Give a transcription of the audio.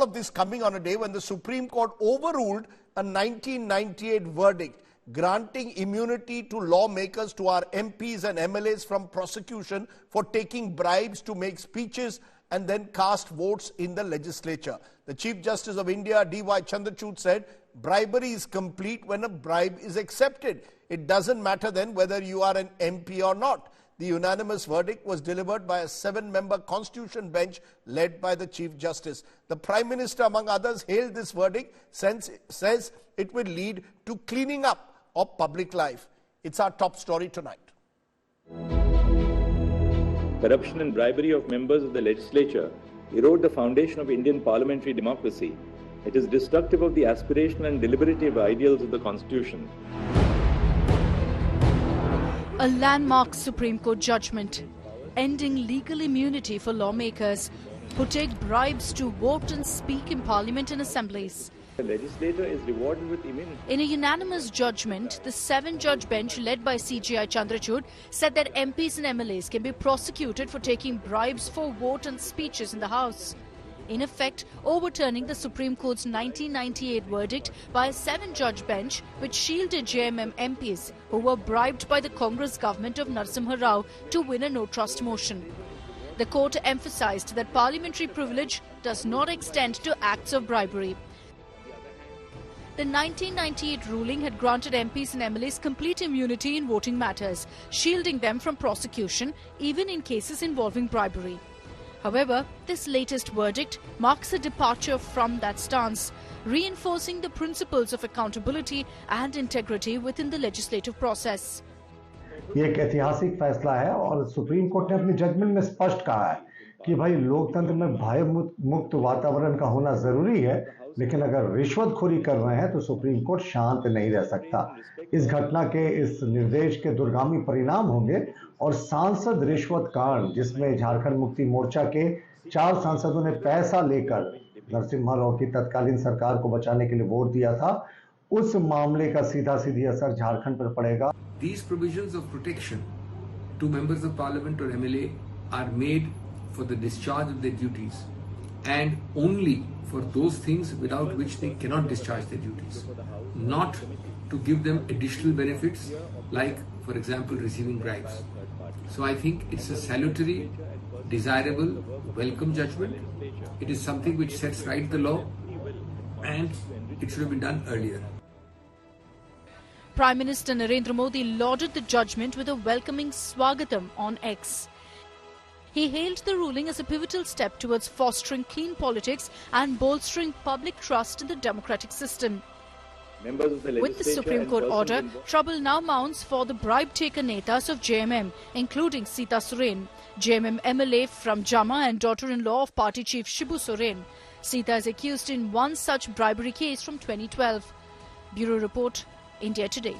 Of this coming on a day when the Supreme Court overruled a 1998 verdict granting immunity to lawmakers, to our MPs and MLAs from prosecution for taking bribes to make speeches and then cast votes in the legislature. The Chief Justice of India, D.Y. Chandrachud, said bribery is complete when a bribe is accepted. It doesn't matter then whether you are an MP or not. The unanimous verdict was delivered by a 7-member constitution bench led by the Chief Justice. The Prime Minister, among others, hailed this verdict, says it will lead to cleaning up of public life. It's our top story tonight. Corruption and bribery of members of the legislature erode the foundation of Indian parliamentary democracy. It is destructive of the aspirational and deliberative ideals of the Constitution. A landmark Supreme Court judgment ending legal immunity for lawmakers who take bribes to vote and speak in parliament and assemblies. The legislator is rewarded with immunity. In a unanimous judgment, the 7-judge bench led by CJI Chandrachud said that MPs and MLAs can be prosecuted for taking bribes for vote and speeches in the House, in effect overturning the Supreme Court's 1998 verdict by a 7-judge bench which shielded JMM MPs who were bribed by the Congress government of Narasimha Rao to win a no-trust motion. The court emphasized that parliamentary privilege does not extend to acts of bribery. The 1998 ruling had granted MPs and MLAs complete immunity in voting matters, shielding them from prosecution even in cases involving bribery. However, this latest verdict marks a departure from that stance, reinforcing the principles of accountability and integrity within the legislative process. ये एक ऐतिहासिक फैसला है और supreme court ने अपनी judgement में स्पष्ट कहा है कि भाई लोकतंत्र में भय मुक्त वातावरण का होना जरूरी है, लेकिन अगर रिश्वतखोरी कर रहे हैं तो सुप्रीम कोर्ट शांत नहीं रह सकता। इस घटना के इस निर्देश के दूरगामी परिणाम होंगे और सांसद रिश्वत कांड, जिसमें झारखंड मुक्ति मोर्चा के 4 सांसदों ने पैसा लेकर नरसिम्हा राव की तत्कालीन सरकार को बचाने के लिए वोट दिया था, उस मामले का सीधा-सीधी असर झारखंड पर पड़ेगा। These provisions of protection to members of parliament or MLA are made for the discharge of their duties and only for those things without which they cannot discharge their duties, not to give them additional benefits like, for example, receiving bribes. So I think it's a salutary, desirable, welcome judgment. It is something which sets right the law and it should have been done earlier. Prime Minister Narendra Modi lauded the judgment with a welcoming swagatam on X. He hailed the ruling as a pivotal step towards fostering clean politics and bolstering public trust in the democratic system. With the Supreme Court order, trouble now mounts for the bribe-taker netas of JMM, including Sita Soren, JMM MLA from Jama and daughter-in-law of party chief Shibu Soren. Sita is accused in one such bribery case from 2012. Bureau Report, India Today.